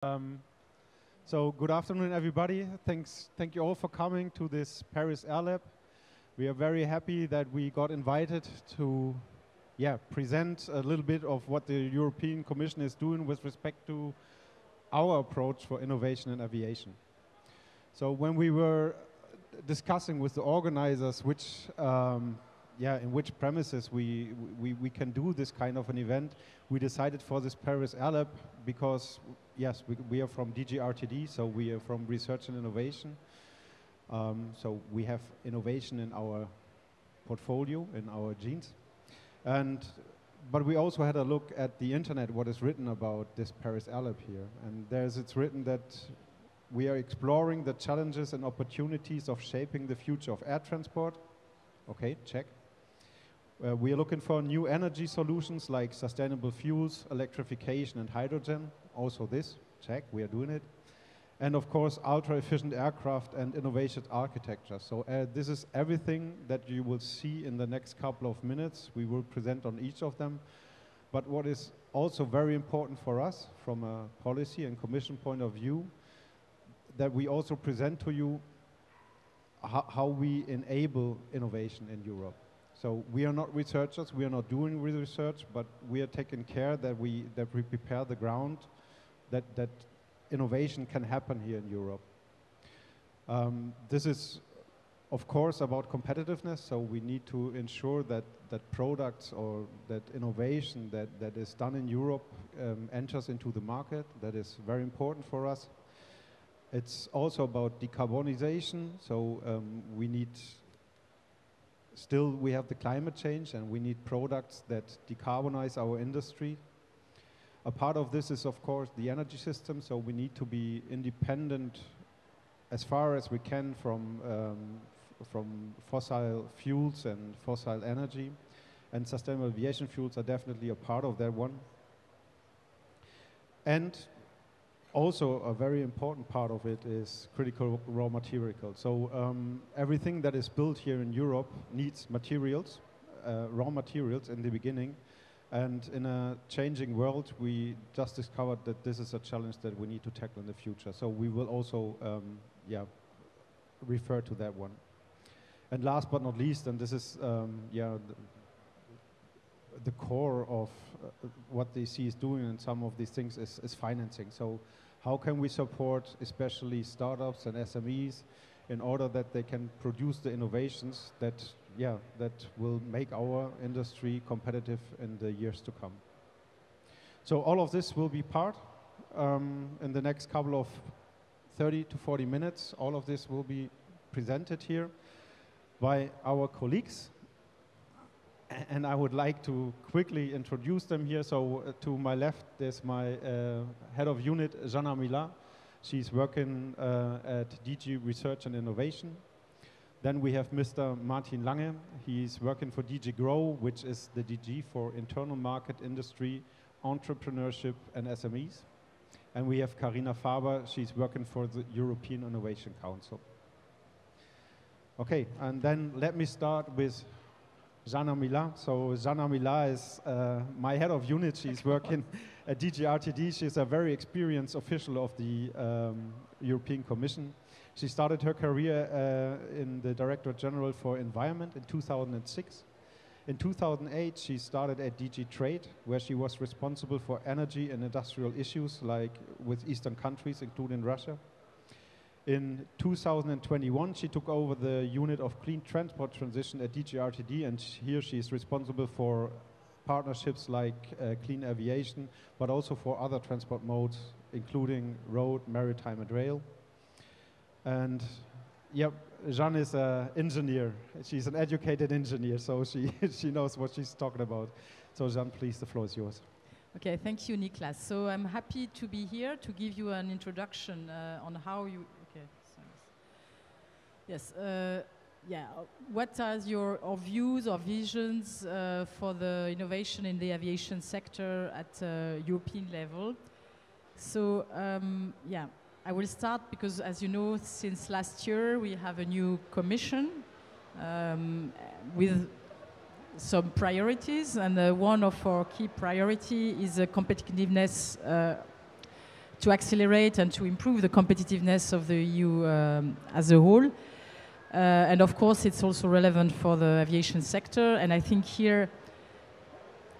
So good afternoon, everybody. Thank you all for coming to this Paris Air Lab. We are very happy that we got invited to present a little bit of what the European Commission is doing with respect to our approach for innovation in aviation. So when we were discussing with the organizers in which premises we can do this kind of an event, we decided for this Paris Air Lab because, yes, we are from DG RTD, so we are from research and innovation. So we have innovation in our portfolio, in our genes. But we also had a look at the internet, what is written about this Paris Air Lab here. And it's written that we are exploring the challenges and opportunities of shaping the future of air transport. Okay, check. We are looking for new energy solutions like sustainable fuels, electrification and hydrogen. Also this, check, we are doing it. And of course, ultra-efficient aircraft and innovative architecture. So this is everything that you will see in the next couple of minutes. We will present on each of them. But what is also very important for us from a policy and commission point of view, that we also present to you how we enable innovation in Europe. So we are not researchers, we are not doing research, but we are taking care that we prepare the ground that innovation can happen here in Europe. This is, of course, about competitiveness, so we need to ensure that products or that innovation that is done in Europe enters into the market. That is very important for us. It's also about decarbonization, so we have the climate change and we need products that decarbonize our industry. A part of this is, of course, the energy system, so we need to be independent as far as we can from fossil fuels and fossil energy, and sustainable aviation fuels are definitely a part of that one. And also a very important part of it is critical raw material. So everything that is built here in Europe needs materials, raw materials in the beginning. And in a changing world, we just discovered that this is a challenge that we need to tackle in the future. So we will also refer to that one. And last but not least, and this is the core of what the EC is doing in some of these things is financing. So how can we support especially startups and SMEs in order that they can produce the innovations that will make our industry competitive in the years to come. So all of this will be part in the next couple of 30 to 40 minutes. All of this will be presented here by our colleagues. And I would like to quickly introduce them here. So to my left, there's my head of unit, Jana Mila. She's working at DG Research and Innovation. Then we have Mr. Martin Lange. He's working for DG Grow, which is the DG for internal market, industry, entrepreneurship, and SMEs. And we have Karina Faber. She's working for the European Innovation Council. Okay, and then let me start with Jana Mila. So Jana Mila is my head of unit. She's working at DG RTD. She's a very experienced official of the European Commission. She started her career in the Directorate General for Environment in 2006. In 2008, she started at DG Trade, where she was responsible for energy and industrial issues, like with Eastern countries, including Russia. In 2021, she took over the unit of clean transport transition at DG RTD, and here she is responsible for partnerships like clean aviation, but also for other transport modes, including road, maritime, and rail. And Jeanne is an engineer. She's an educated engineer, so she knows what she's talking about. So Jeanne, please, the floor is yours. Okay, thank you, Niklas. So I'm happy to be here to give you an introduction on how you. Okay, yes. What are your views or visions for the innovation in the aviation sector at European level? So I will start because, as you know, since last year we have a new commission with some priorities, and one of our key priority is competitiveness to accelerate and to improve the competitiveness of the EU as a whole. And of course, it's also relevant for the aviation sector. And I think here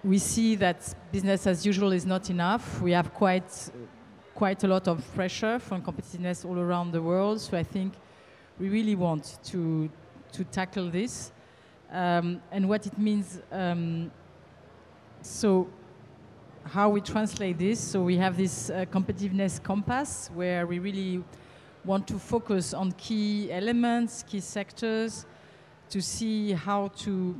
we see that business as usual is not enough. We have quite a lot of pressure from competitiveness all around the world. So I think we really want to tackle this. And what it means, so how we translate this. So we have this competitiveness compass where we really want to focus on key elements, key sectors, to see how to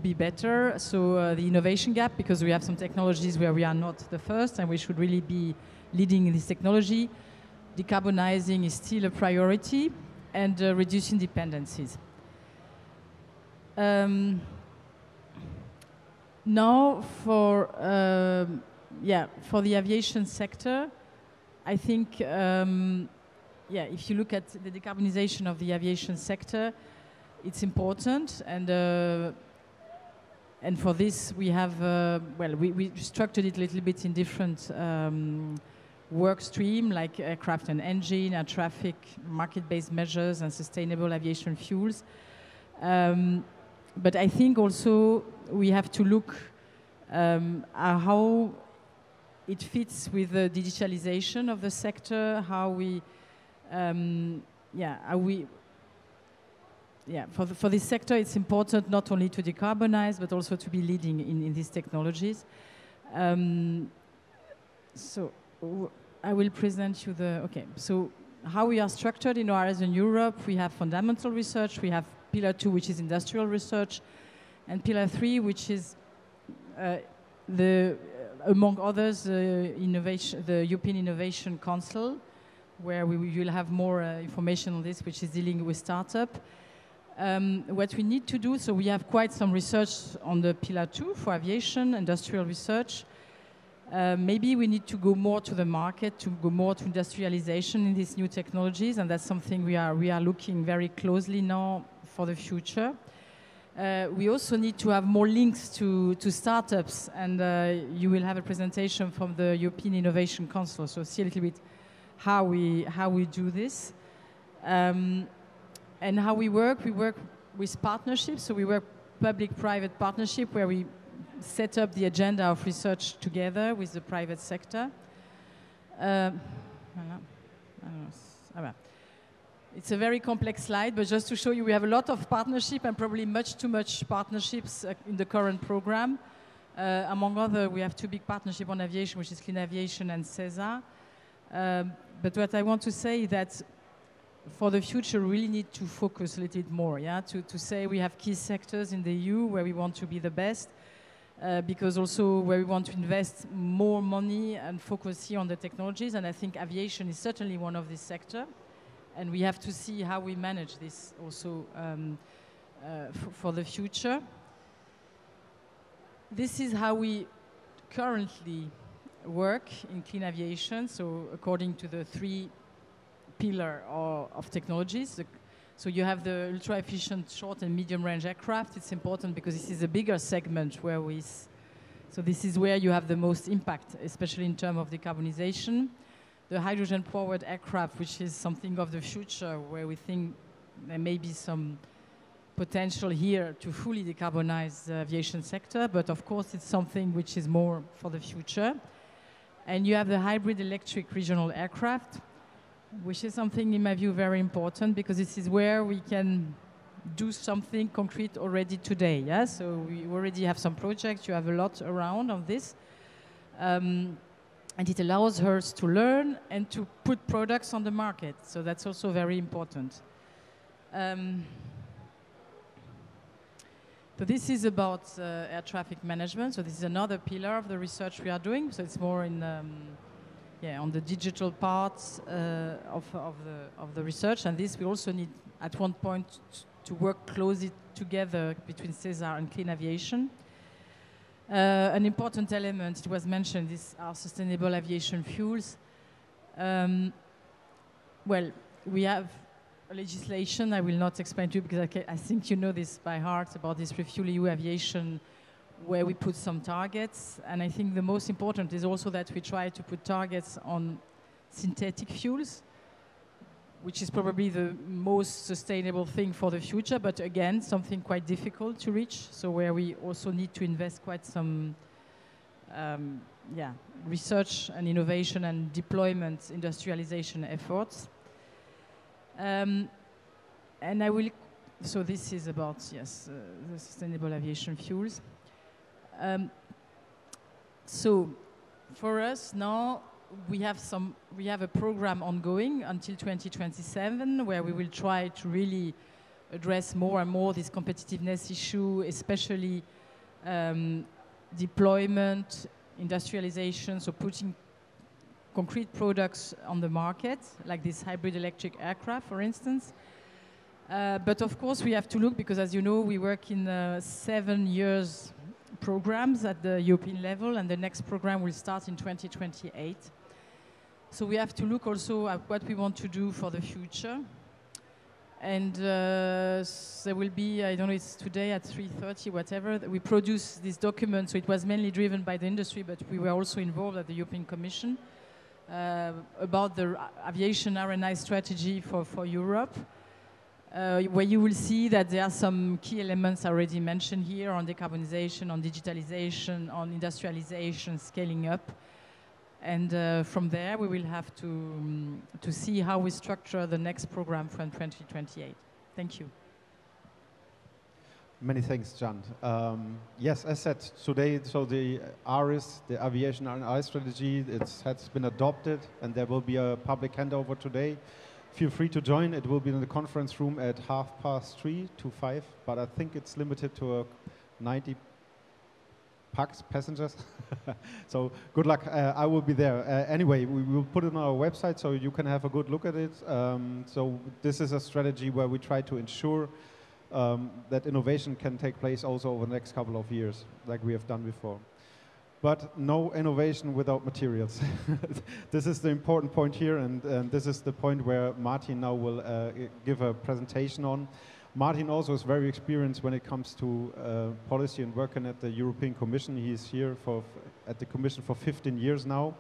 be better. So the innovation gap, because we have some technologies where we are not the first and we should really be leading in this technology. Decarbonizing is still a priority, and reducing dependencies. Now for the aviation sector, I think, if you look at the decarbonization of the aviation sector, it's important, and for this we have, we structured it a little bit in different work stream, like aircraft and engine, air traffic, market-based measures, and sustainable aviation fuels. But I think also we have to look at how it fits with the digitalization of the sector, for this sector it's important not only to decarbonize but also to be leading in these technologies. So I will present you so how we are structured in ORS in Europe. We have fundamental research, we have Pillar 2, which is industrial research, and Pillar 3, which is among others, the European Innovation Council, where we will have more information on this, which is dealing with startup. What we need to do, so we have quite some research on the Pillar 2 for aviation, industrial research. Maybe we need to go more to the market, to go more to industrialization in these new technologies, and that's something we are looking very closely now for the future. We also need to have more links to startups, and you will have a presentation from the European Innovation Council, so see a little bit how we do this. And how we work with partnerships, so we work public-private partnership where we set up the agenda of research together with the private sector. It's a very complex slide, but just to show you, we have a lot of partnership and probably much too much partnerships in the current program. Among other, we have two big partnerships on aviation, which is Clean Aviation and CESA. But what I want to say is that for the future, we really need to focus a little bit more, to say we have key sectors in the EU where we want to be the best, because also where we want to invest more money and focus here on the technologies, and I think aviation is certainly one of these sectors. And we have to see how we manage this also for the future. This is how we currently work in clean aviation, so according to the three pillars of technologies. So you have the ultra-efficient short and medium-range aircraft. It's important because this is a bigger segment so this is where you have the most impact, especially in terms of decarbonization. The hydrogen-powered aircraft, which is something of the future, where we think there may be some potential here to fully decarbonize the aviation sector, but of course it's something which is more for the future. And you have the hybrid electric regional aircraft, which is something, in my view, very important, because this is where we can do something concrete already today. Yeah? So we already have some projects, you have a lot around on this. And it allows us to learn and to put products on the market. So that's also very important. So this is about air traffic management. So this is another pillar of the research we are doing. So it's more in, on the digital parts of the research. And this we also need at one point to work closely together between CESAR and Clean Aviation. An important element, it was mentioned, is our sustainable aviation fuels. Well, we have a legislation I will not explain to you because I think you know this by heart about this ReFuelEU Aviation where we put some targets. And I think the most important is also that we try to put targets on synthetic fuels, which is probably the most sustainable thing for the future, but again, something quite difficult to reach, so where we also need to invest quite some research and innovation and deployment industrialization efforts. And I will, so this is about, yes, the sustainable aviation fuels. So for us now, we have a program ongoing until 2027 where we will try to really address more and more this competitiveness issue, especially deployment, industrialization, so putting concrete products on the market, like this hybrid electric aircraft, for instance. But of course, we have to look, because as you know, we work in 7 years programs at the European level, and the next program will start in 2028. So we have to look also at what we want to do for the future. And there will be, I don't know, it's today at 3:30, whatever, that we produce this document. So it was mainly driven by the industry, but we were also involved at the European Commission about the aviation R&I strategy for Europe, where you will see that there are some key elements already mentioned here on decarbonization, on digitalization, on industrialization, scaling up. And from there, we will have to see how we structure the next program from 2028. Thank you. Many thanks, Jan. Yes, as said, today, so the ARIS, the Aviation R&I strategy, has been adopted, and there will be a public handover today. Feel free to join. It will be in the conference room at 3:30 to 5, but I think it's limited to 90 passengers. So good luck. I will be there. Anyway, we will put it on our website so you can have a good look at it. So this is a strategy where we try to ensure that innovation can take place also over the next couple of years, like we have done before. But no innovation without materials. This is the important point here, and this is the point where Martin now will give a presentation on. Martin also is very experienced when it comes to policy and working at the European Commission. He's here at the Commission for 15 years now.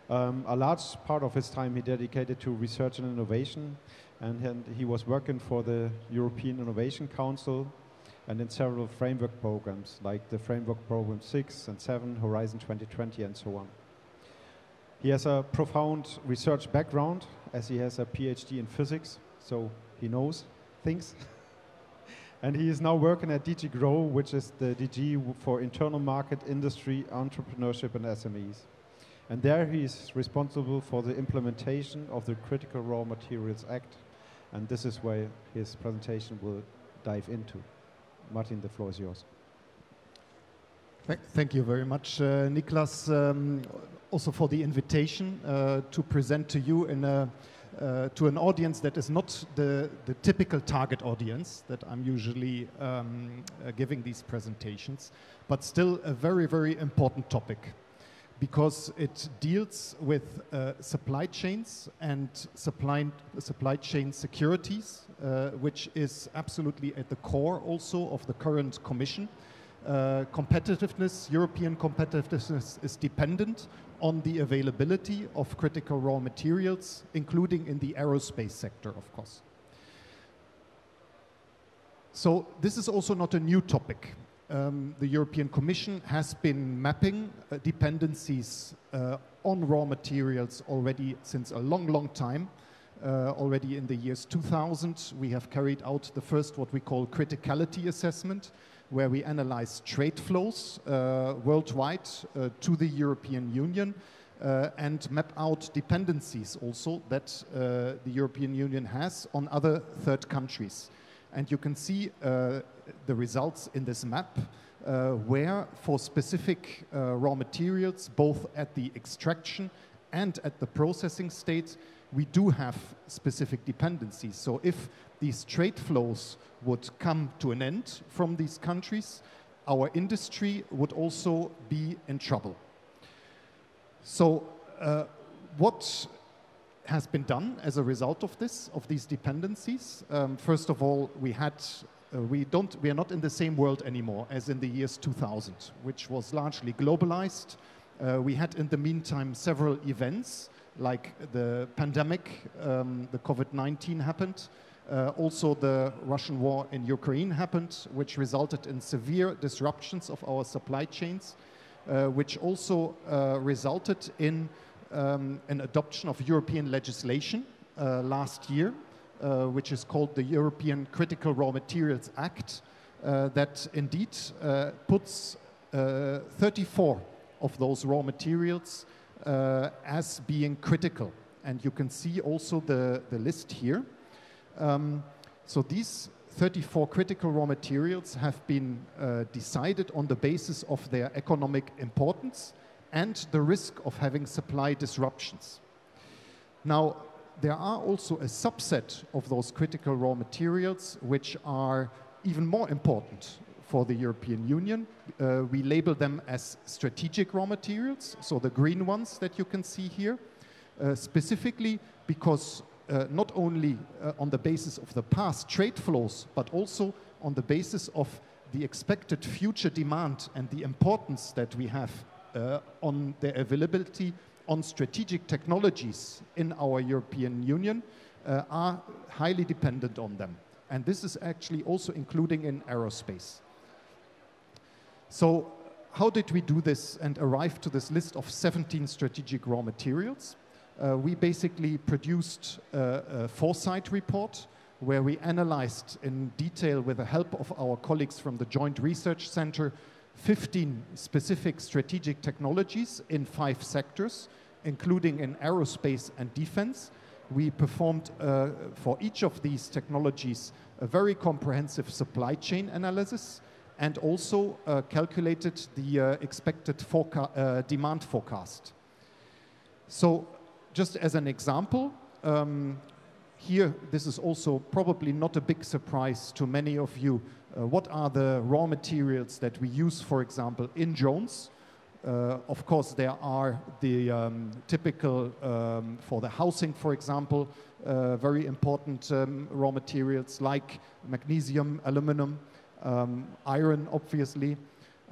A large part of his time he dedicated to research and innovation, and he was working for the European Innovation Council and in several framework programs, like the Framework Program 6 and 7, Horizon 2020, and so on. He has a profound research background, as he has a PhD in physics, so he knows things. And he is now working at DG GROW, which is the DG for internal market, industry, entrepreneurship, and SMEs. And there he is responsible for the implementation of the Critical Raw Materials Act. And this is where his presentation will dive into. Martin, the floor is yours. Thank you very much, Niklas, also for the invitation to present to you to an audience that is not the typical target audience that I'm usually giving these presentations, but still a very, very important topic, because it deals with supply chains and supply chain securities, which is absolutely at the core also of the current Commission. European competitiveness is dependent on the availability of critical raw materials, including in the aerospace sector, of course. So this is also not a new topic. The European Commission has been mapping dependencies on raw materials already since a long, long time. Already in the years 2000, we have carried out the first what we call criticality assessment, where we analyze trade flows worldwide to the European Union and map out dependencies also that the European Union has on other third countries. And you can see the results in this map, where for specific raw materials, both at the extraction and at the processing state, we do have specific dependencies. So if these trade flows would come to an end from these countries, our industry would also be in trouble. So what has been done as a result of these dependencies? First of all, we had We are not in the same world anymore as in the years 2000, which was largely globalized. We had in the meantime several events, like the pandemic, the COVID-19 happened. Also the Russian war in Ukraine happened, which resulted in severe disruptions of our supply chains, which also resulted in an adoption of European legislation last year, which is called the European Critical Raw Materials Act, that indeed puts 34 of those raw materials as being critical. And you can see also the list here. So these 34 critical raw materials have been decided on the basis of their economic importance and the risk of having supply disruptions. Now, there are also a subset of those critical raw materials which are even more important for the European Union. We label them as strategic raw materials, so the green ones that you can see here, specifically because not only on the basis of the past trade flows, but also on the basis of the expected future demand and the importance that we have on the availability on strategic technologies in our European Union, are highly dependent on them. And this is actually also including in aerospace. So how did we do this and arrive to this list of 17 strategic raw materials? We basically produced a foresight report where we analyzed in detail, with the help of our colleagues from the Joint Research Center, 15 specific strategic technologies in 5 sectors, including in aerospace and defense. We performed for each of these technologies a very comprehensive supply chain analysis and also calculated the expected demand forecast. So just as an example, here, this is also probably not a big surprise to many of you. What are the raw materials that we use, for example, in drones? Of course, there are the typical, for the housing, for example, very important raw materials like magnesium, aluminum, iron, obviously.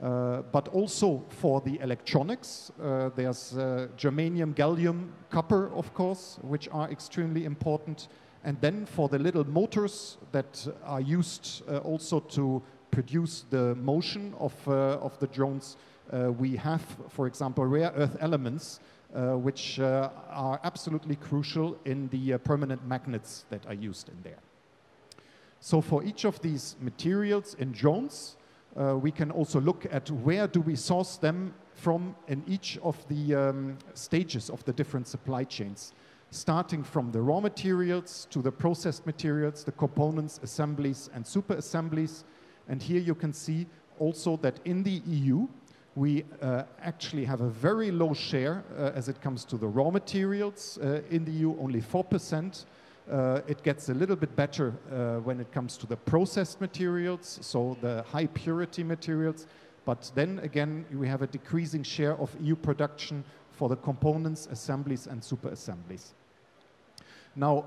But also for the electronics, there's germanium, gallium, copper, of course, which are extremely important. And then for the little motors that are used also to produce the motion of the drones, we have, for example, rare earth elements, which are absolutely crucial in the permanent magnets that are used in there. So for each of these materials in drones, we can also look at where do we source them from in each of the stages of the different supply chains, starting from the raw materials to the processed materials, the components, assemblies, and super assemblies. And here you can see also that in the EU, we actually have a very low share as it comes to the raw materials. In the EU, only 4%. It gets a little bit better when it comes to the processed materials, so the high purity materials. But then again, we have a decreasing share of EU production for the components, assemblies, and super assemblies. Now,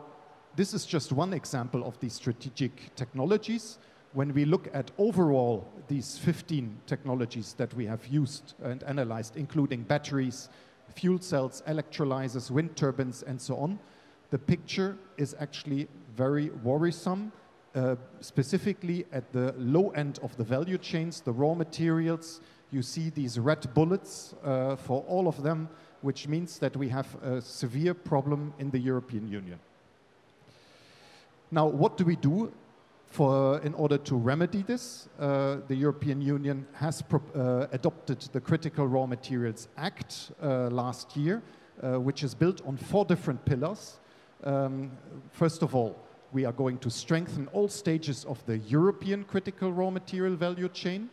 this is just one example of these strategic technologies. When we look at overall these 15 technologies that we have used and analyzed, including batteries, fuel cells, electrolyzers, wind turbines, and so on, the picture is actually very worrisome, specifically at the low end of the value chains, the raw materials. You see these red bullets for all of them, which means that we have a severe problem in the European Union. Now, what do we do in order to remedy this? The European Union has adopted the Critical Raw Materials Act last year, which is built on 4 different pillars. First of all, we are going to strengthen all stages of the European critical raw material value chain.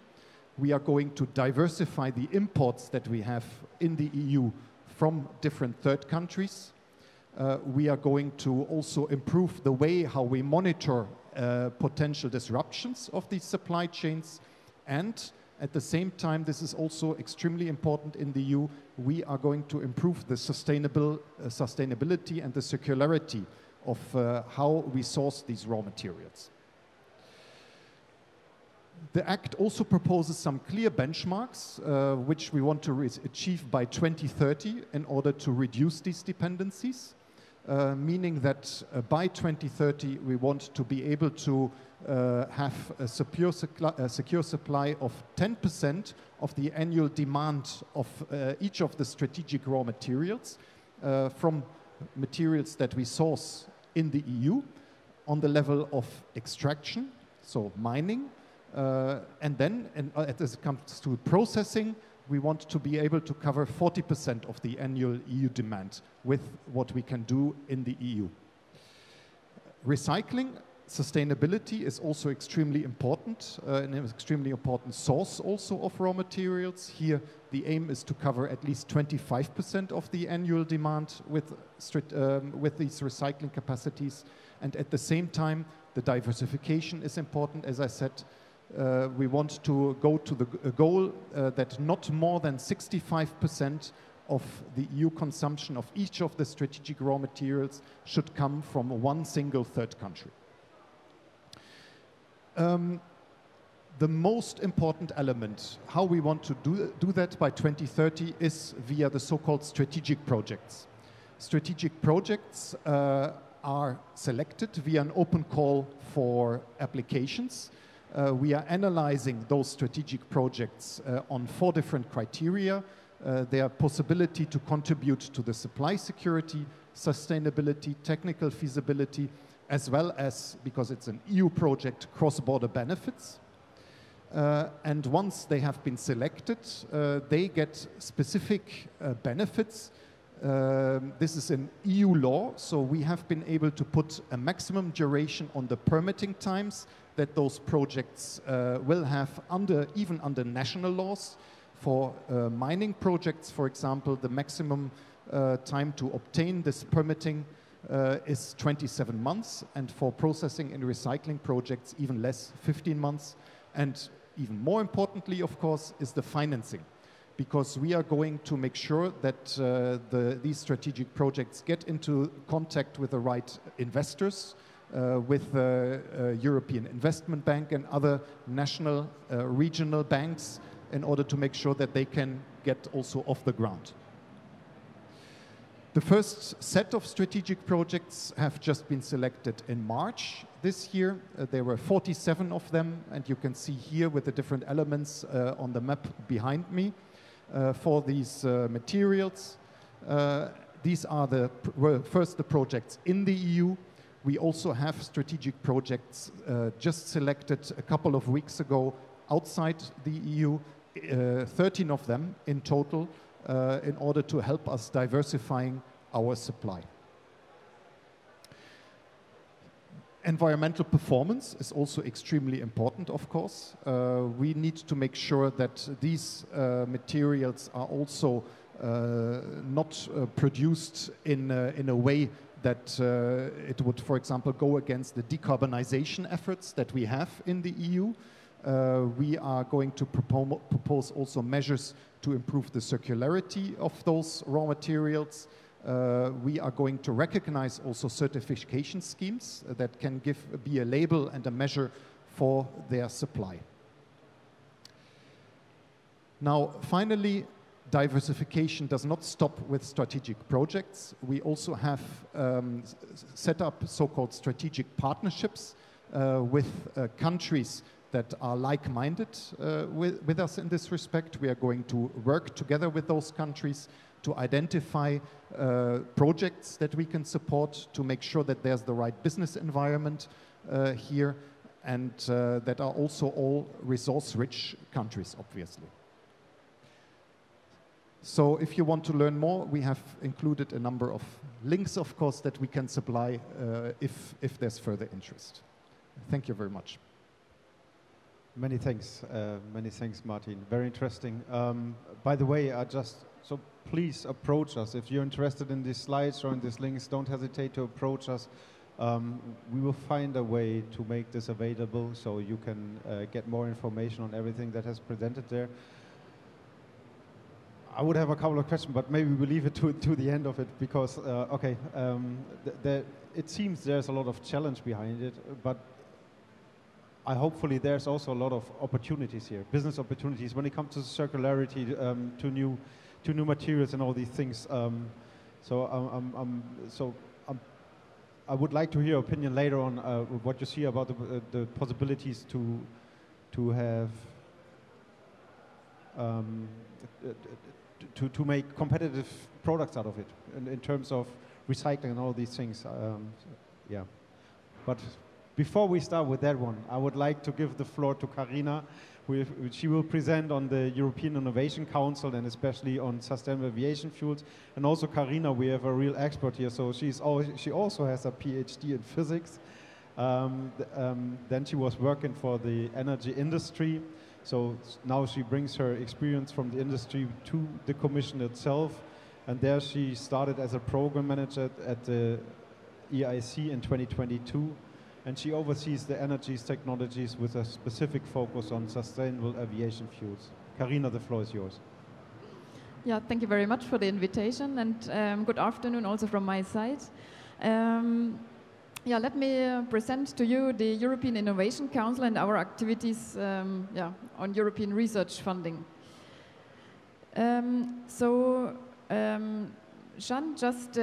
We are going to diversify the imports that we have in the EU from different third countries. We are going to also improve the way how we monitor potential disruptions of these supply chains. And at the same time, this is also extremely important in the EU, we are going to improve the sustainability and the circularity of how we source these raw materials. The Act also proposes some clear benchmarks which we want to achieve by 2030 in order to reduce these dependencies, meaning that by 2030 we want to be able to have a secure supply of 10% of the annual demand of each of the strategic raw materials from materials that we source in the EU on the level of extraction, so mining, and then as it comes to processing, we want to be able to cover 40% of the annual EU demand with what we can do in the EU. Recycling, sustainability is also extremely important, an extremely important source also of raw materials. Here, the aim is to cover at least 25% of the annual demand with these recycling capacities. And at the same time, the diversification is important. As I said, we want to go to the goal that not more than 65% of the EU consumption of each of the strategic raw materials should come from one single third country. The most important element, how we want to do that by 2030, is via the so-called strategic projects. Strategic projects are selected via an open call for applications. We are analyzing those strategic projects on 4 different criteria. Their possibility to contribute to the supply security, sustainability, technical feasibility, as well as, because it's an EU project, cross-border benefits. And once they have been selected, they get specific benefits. This is an EU law, so we have been able to put a maximum duration on the permitting times that those projects will have even under national laws. For mining projects, for example, the maximum time to obtain this permitting is 27 months, and for processing and recycling projects, even less, 15 months. And even more importantly, of course, is the financing, because we are going to make sure that these strategic projects get into contact with the right investors, with the European Investment Bank and other national, regional banks, in order to make sure that they can get also off the ground. The first set of strategic projects have just been selected in March this year. There were 47 of them, and you can see here with the different elements on the map behind me for these materials. These are first the projects in the EU. We also have strategic projects just selected a couple of weeks ago outside the EU, 13 of them in total, in order to help us diversifying our supply. Environmental performance is also extremely important, of course. We need to make sure that these materials are also not produced in a way that it would, for example, go against the decarbonization efforts that we have in the EU. We are going to propose also measures to improve the circularity of those raw materials. We are going to recognize also certification schemes that can be a label and a measure for their supply. Now, finally, diversification does not stop with strategic projects. We also have set up so-called strategic partnerships with countries that are like-minded with us in this respect. We are going to work together with those countries to identify projects that we can support, to make sure that there's the right business environment here, and that are also all resource-rich countries, obviously. So if you want to learn more, we have included a number of links, of course, that we can supply if there's further interest. Thank you very much. Many thanks, Martin. Very interesting. By the way, so please approach us. If you're interested in these slides or in these links, don't hesitate to approach us. We will find a way to make this available so you can get more information on everything that has presented there. I would have a couple of questions, but maybe we'll leave it to the end of it, because, it seems there's a lot of challenge behind it, but hopefully there's also a lot of opportunities here, business opportunities when it comes to circularity, to new materials and all these things. I would like to hear your opinion later on what you see about the possibilities to have to make competitive products out of it in terms of recycling and all these things. Yeah, but before we start with that one, I would like to give the floor to Karina. She will present on the European Innovation Council and especially on sustainable aviation fuels. And also Karina, we have a real expert here. So she also has a PhD in physics. Then she was working for the energy industry. So now she brings her experience from the industry to the Commission itself. And there she started as a program manager at the EIC in 2022. And she oversees the energies technologies with a specific focus on sustainable aviation fuels. Karina, the floor is yours. Yeah, thank you very much for the invitation, and good afternoon also from my side. Yeah, let me present to you the European Innovation Council and our activities on European research funding. Jean just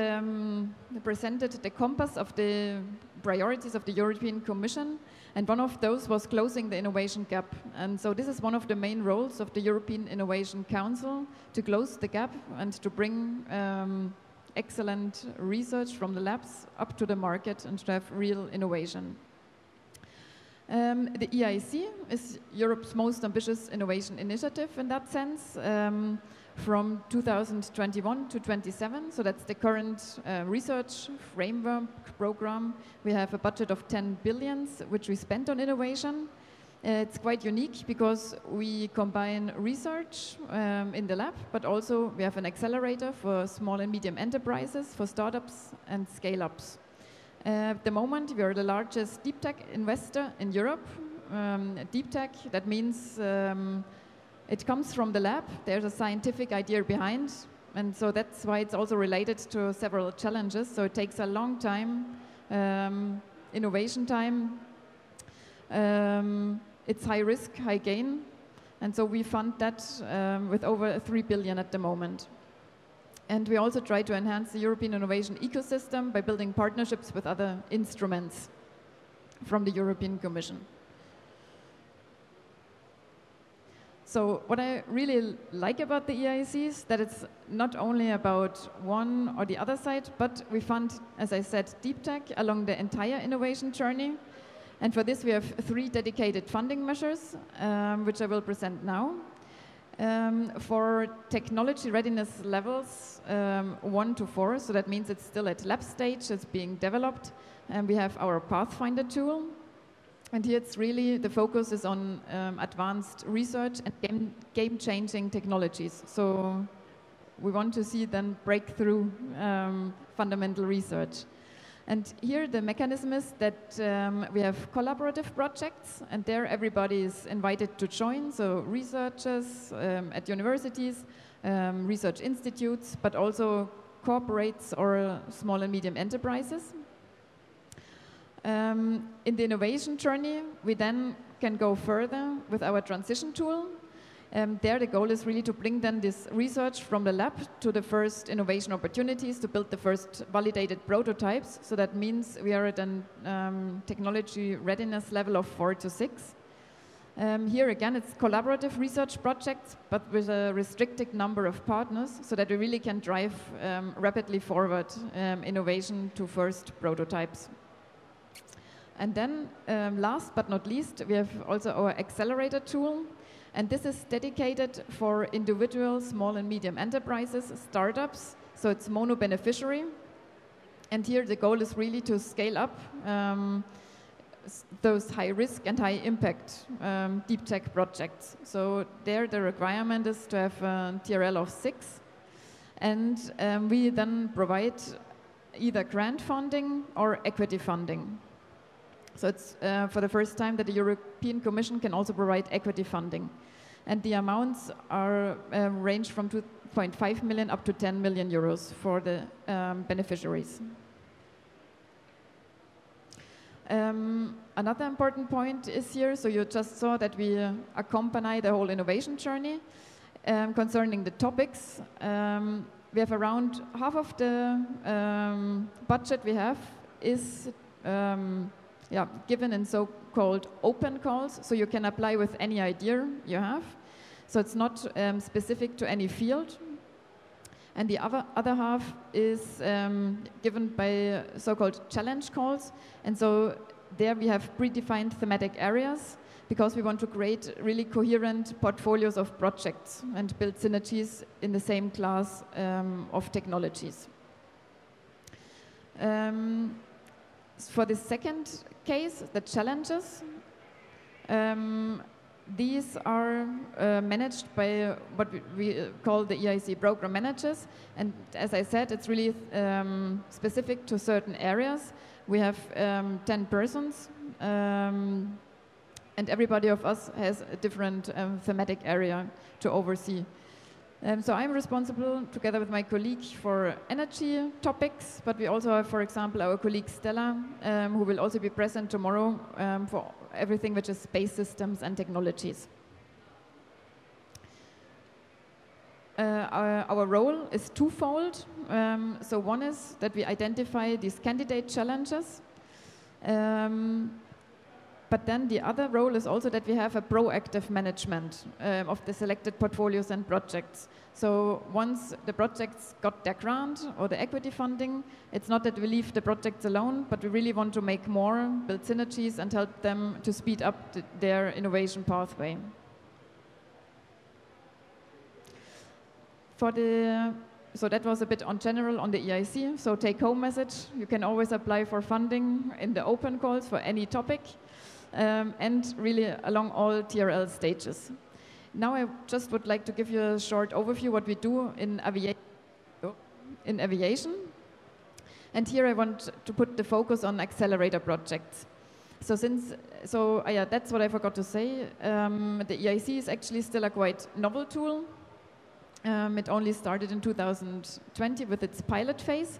presented the compass of the priorities of the European Commission, and one of those was closing the innovation gap. And so this is one of the main roles of the European Innovation Council, to close the gap and to bring excellent research from the labs up to the market and to have real innovation. The EIC is Europe's most ambitious innovation initiative in that sense. From 2021 to 27, so that's the current research framework program. We have a budget of 10 billion, which we spent on innovation. It's quite unique because we combine research in the lab, but also we have an accelerator for small and medium enterprises, for startups and scale-ups. At the moment, we are the largest deep tech investor in Europe. Deep tech, that means it comes from the lab. There's a scientific idea behind, and so that's why it's also related to several challenges. So it takes a long time, innovation time. It's high risk, high gain, and so we fund that with over 3 billion at the moment. And we also try to enhance the European innovation ecosystem by building partnerships with other instruments from the European Commission. So what I really like about the EIC is that it's not only about one or the other side, but we fund, as I said, deep tech along the entire innovation journey. And for this, we have 3 dedicated funding measures, which I will present now. For technology readiness levels 1 to 4, so that means it's still at lab stage, it's being developed, and we have our Pathfinder tool. And here it's really, the focus is on advanced research and game-changing technologies. So we want to see then breakthrough fundamental research. And here the mechanism is that we have collaborative projects, and there everybody is invited to join. So researchers at universities, research institutes, but also corporates or small and medium enterprises. In the innovation journey, we then can go further with our transition tool. There the goal is really to bring then this research from the lab to the first innovation opportunities, to build the first validated prototypes. So that means we are at a technology readiness level of 4 to 6. Here again, it's collaborative research projects, but with a restricted number of partners, so that we really can drive rapidly forward innovation to first prototypes. And then, last but not least, we have also our accelerator tool. And this is dedicated for individual small and medium enterprises, startups, so it's mono-beneficiary. And here the goal is really to scale up those high risk and high impact deep tech projects. So there the requirement is to have a TRL of 6. And we then provide either grant funding or equity funding. So it's for the first time that the European Commission can also provide equity funding. And the amounts are range from 2.5 million up to 10 million euros for the beneficiaries. Another important point is here, so you just saw that we accompany the whole innovation journey. Concerning the topics, we have around half of the budget we have is given in so-called open calls, so you can apply with any idea you have. So it's not specific to any field. And the other half is given by so-called challenge calls. And so there we have predefined thematic areas because we want to create really coherent portfolios of projects and build synergies in the same class of technologies. For the second case, the challenges, these are managed by what we call the EIC program managers. And as I said, it's really specific to certain areas. We have 10 persons, and everybody of us has a different thematic area to oversee. So I'm responsible, together with my colleague, for energy topics, but we also have, for example, our colleague Stella, who will also be present tomorrow for everything which is space systems and technologies. Our role is twofold. So one is that we identify these candidate challenges, but then the other role is also that we have a proactive management of the selected portfolios and projects. So once the projects got their grant or the equity funding, it's not that we leave the projects alone, but we really want to make more, build synergies, and help them to speed up their innovation pathway. So that was a bit on general on the EIC. So take-home message, you can always apply for funding in the open calls for any topic. And really along all TRL stages. Now I just would like to give you a short overview what we do in aviation. And here I want to put the focus on accelerator projects. So that's what I forgot to say. The EIC is actually still a quite novel tool. It only started in 2020 with its pilot phase.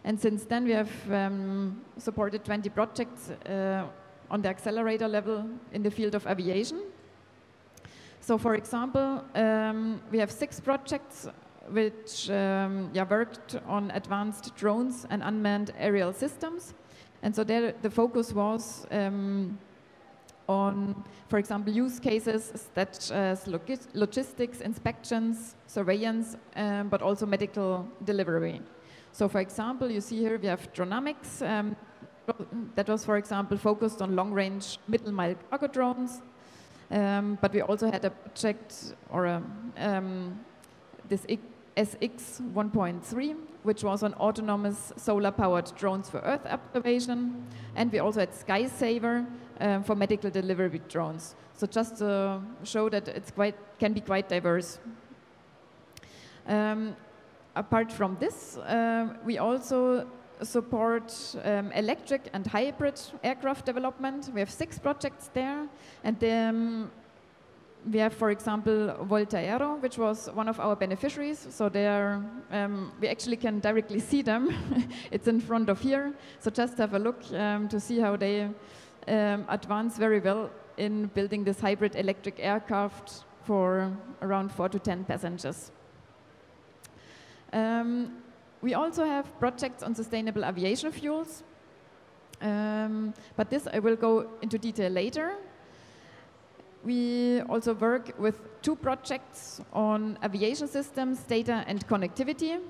And since then we have supported 20 projects on the accelerator level in the field of aviation. So for example, we have 6 projects which worked on advanced drones and unmanned aerial systems. And so there the focus was on, for example, use cases such as logistics, inspections, surveillance, but also medical delivery. So for example, you see here we have Dronamics, that was, for example, focused on long-range middle-mile cargo drones. But we also had a project, or this SX 1.3, which was on autonomous solar-powered drones for Earth observation. And we also had SkySaver for medical delivery drones. So just to show that it's can be quite diverse. Apart from this, we also support electric and hybrid aircraft development. We have 6 projects there, and then we have, for example, Volta Aero, which was one of our beneficiaries. So there, we actually can directly see them. It's in front of here. So just have a look to see how they advance very well in building this hybrid electric aircraft for around 4 to 10 passengers. We also have projects on sustainable aviation fuels, but this I will go into detail later. We also work with 2 projects on aviation systems, data and connectivity.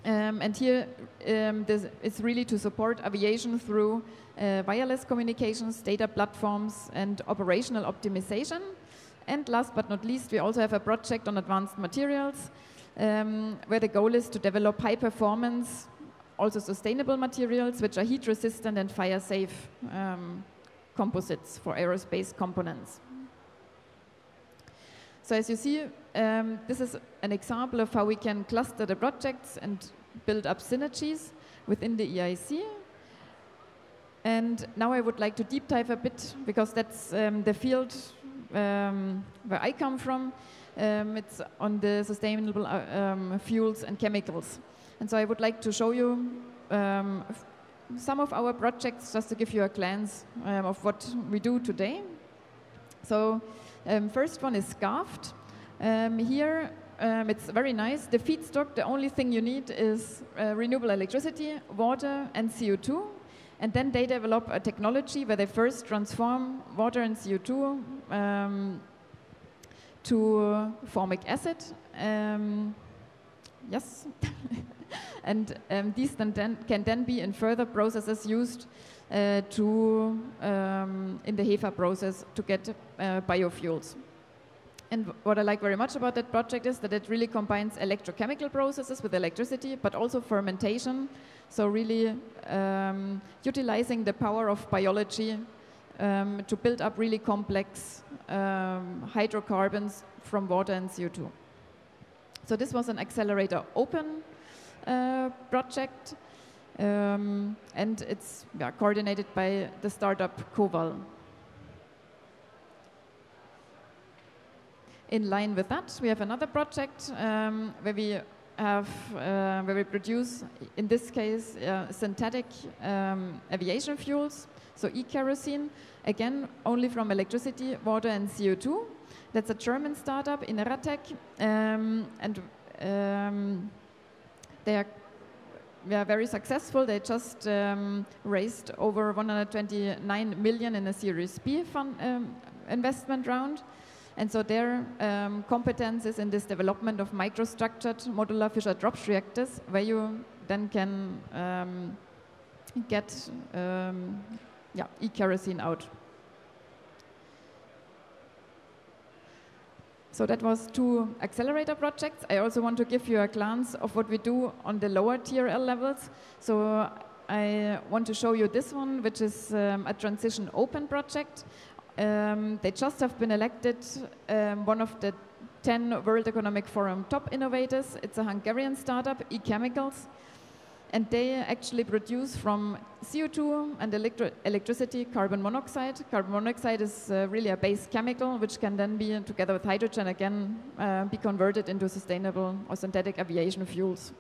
And here this is really to support aviation through wireless communications, data platforms and operational optimization. And last but not least, we also have a project on advanced materials, where the goal is to develop high performance, also sustainable materials which are heat resistant and fire safe composites for aerospace components. So as you see, this is an example of how we can cluster the projects and build up synergies within the EIC. And now I would like to deep dive a bit, because that's the field where I come from. It's on the sustainable fuels and chemicals. And so I would like to show you some of our projects, just to give you a glance of what we do today. So first one is scarfed. Here it's very nice. The feedstock, the only thing you need is renewable electricity, water, and CO2. And then they develop a technology where they first transform water and CO2 to formic acid. Yes. And these can then be in further processes used in the HEFA process to get biofuels. And what I like very much about that project is that it really combines electrochemical processes with electricity, but also fermentation. So really utilizing the power of biology to build up really complex hydrocarbons from water and CO2. So this was an accelerator open project, and it's coordinated by the startup Coval. In line with that, we have another project where we produce, in this case, synthetic aviation fuels, so e-kerosene, again only from electricity, water, and CO2. That's a German startup, Inauguration, and they are very successful. They just raised over 129 million in a Series B fund, investment round. And so their competence is in this development of microstructured modular Fischer-Tropsch reactors, where you then can get e-kerosene out. So that was 2 accelerator projects. I also want to give you a glance of what we do on the lower TRL levels. So I want to show you this one, which is a transition open project. They just have been elected one of the 10 World Economic Forum top innovators. It's a Hungarian startup, eChemicals. And they actually produce from CO2 and electricity carbon monoxide. Carbon monoxide is really a base chemical, which can then be, together with hydrogen again, be converted into sustainable or synthetic aviation fuels.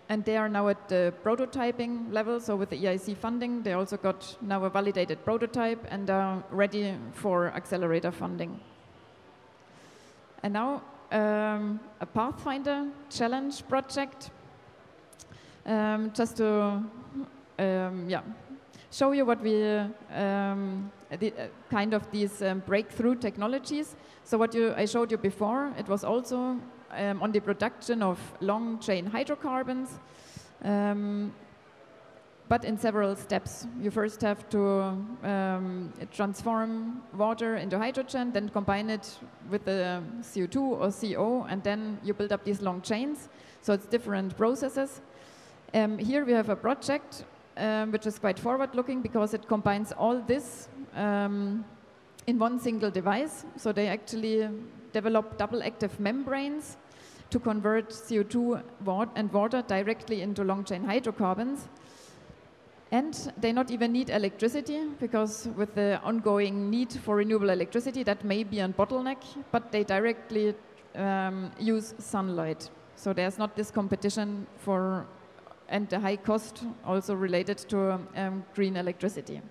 And they are now at the prototyping level, so with the EIC funding, they also got now a validated prototype and are ready for accelerator funding. And now a Pathfinder challenge project, just to show you what we, kind of these breakthrough technologies. So what I showed you before, it was also on the production of long-chain hydrocarbons, but in several steps. You first have to transform water into hydrogen, then combine it with the CO2 or CO, and then you build up these long chains. So it's different processes. Here we have a project which is quite forward-looking because it combines all this in one single device. So they actually develop double-active membranes to convert CO2 and water directly into long-chain hydrocarbons. And they not even need electricity, because with the ongoing need for renewable electricity, that may be a bottleneck, but they directly use sunlight. So there's not this competition for, and the high cost also related to green electricity.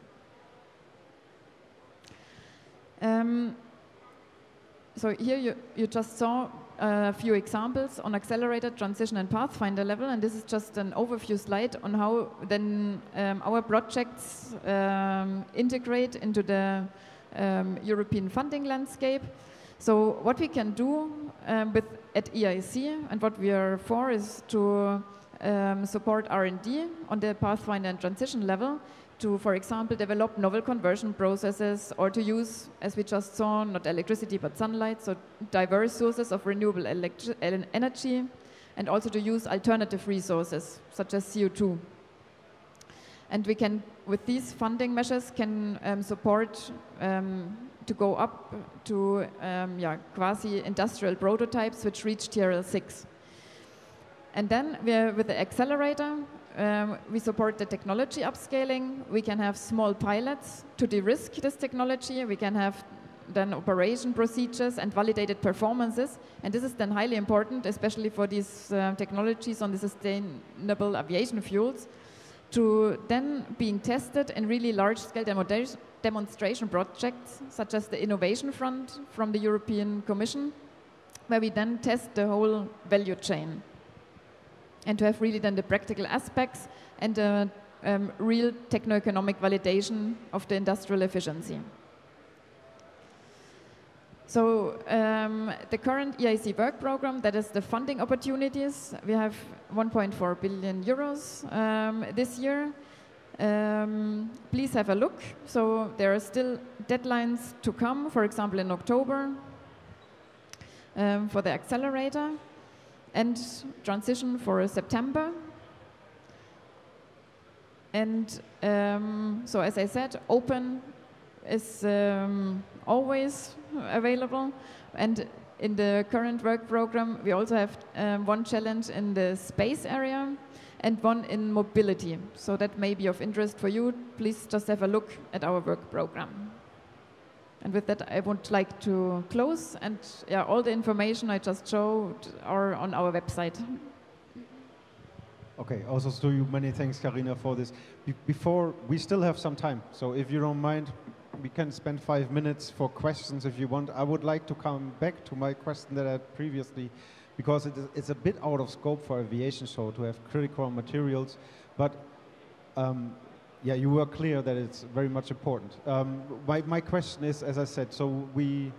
So here you just saw a few examples on accelerator, transition, and Pathfinder level, and this is just an overview slide on how then our projects integrate into the European funding landscape. So what we can do at EIC, and what we are for, is to support R&D on the Pathfinder and transition level, to, for example, develop novel conversion processes, or to use, as we just saw, not electricity but sunlight, so diverse sources of renewable energy, and also to use alternative resources such as CO2. And we can, with these funding measures, can support to go up to quasi-industrial prototypes which reach TRL 6. And then with the accelerator, we support the technology upscaling. We can have small pilots to de-risk this technology. We can have then operation procedures and validated performances. And this is then highly important, especially for these technologies on the sustainable aviation fuels, to then being tested in really large-scale demonstration projects, such as the Innovation Front from the European Commission, where we then test the whole value chain. And to have really then the practical aspects and real techno-economic validation of the industrial efficiency. So the current EIC work program, that is the funding opportunities. We have 1.4 billion euros this year. Please have a look. So there are still deadlines to come, for example in October for the accelerator, and transition for September. And so as I said, open is always available, and in the current work program we also have one challenge in the space area and one in mobility, so that may be of interest for you. Please just have a look at our work program. And with that I would like to close, and yeah, all the information I just showed are on our website. Okay, also to you, many thanks, Karina, for this. Before, we still have some time, so if you don't mind, we can spend 5 minutes for questions if you want. I would like to come back to my question that I had previously, because it's a bit out of scope for aviation show to have critical materials, but yeah, you were clear that it's very much important. My question is, as I said, so we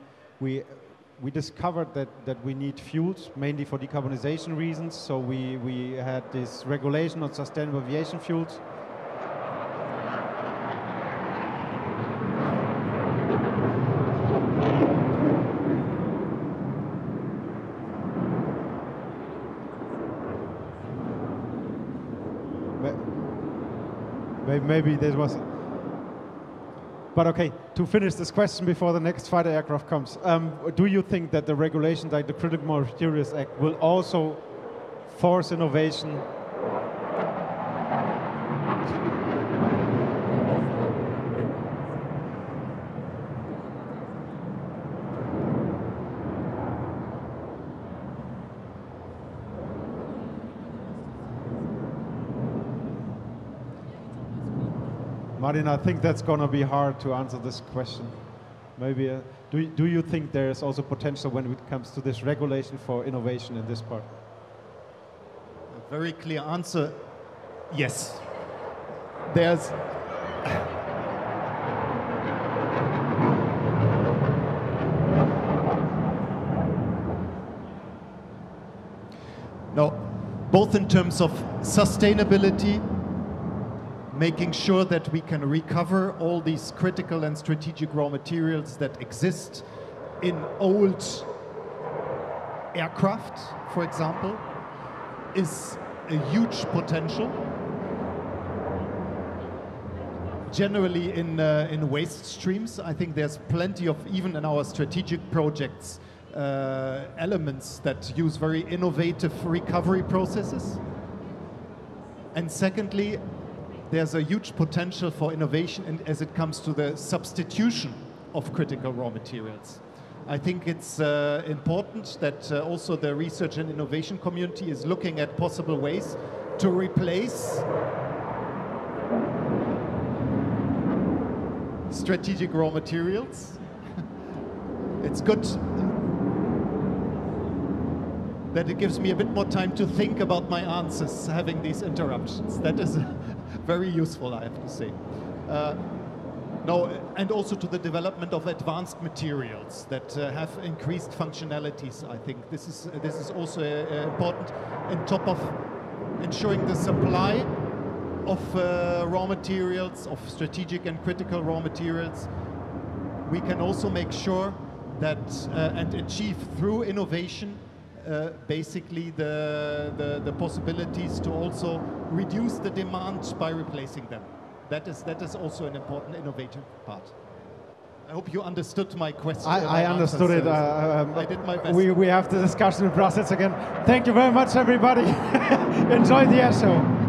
discovered that we need fuels, mainly for decarbonization reasons, so we had this regulation on sustainable aviation fuels. Maybe that was... But okay, to finish this question before the next fighter aircraft comes, do you think that the regulations like the Critical Materials Act will also force innovation? Martin, I think that's going to be hard to answer this question. Maybe, do you think there is also potential when it comes to this regulation for innovation in this part? A very clear answer, yes. There's... No, both in terms of sustainability, making sure that we can recover all these critical and strategic raw materials that exist in old aircraft, for example, is a huge potential. Generally in waste streams, I think there's plenty of, even in our strategic projects, elements that use very innovative recovery processes. And secondly, there's a huge potential for innovation as it comes to the substitution of critical raw materials. I think it's important that also the research and innovation community is looking at possible ways to replace strategic raw materials. It's good that it gives me a bit more time to think about my answers, having these interruptions. That is very useful, I have to say. No, and also to the development of advanced materials that have increased functionalities. I think this is also important, on top of ensuring the supply of raw materials, of strategic and critical raw materials. We can also make sure that and achieve through innovation basically the possibilities to also reduce the demand by replacing them. That is also an important innovative part. I hope you understood my question. I understood it. I did my best. We have the discussion process again. Thank you very much, everybody. Enjoy the air show.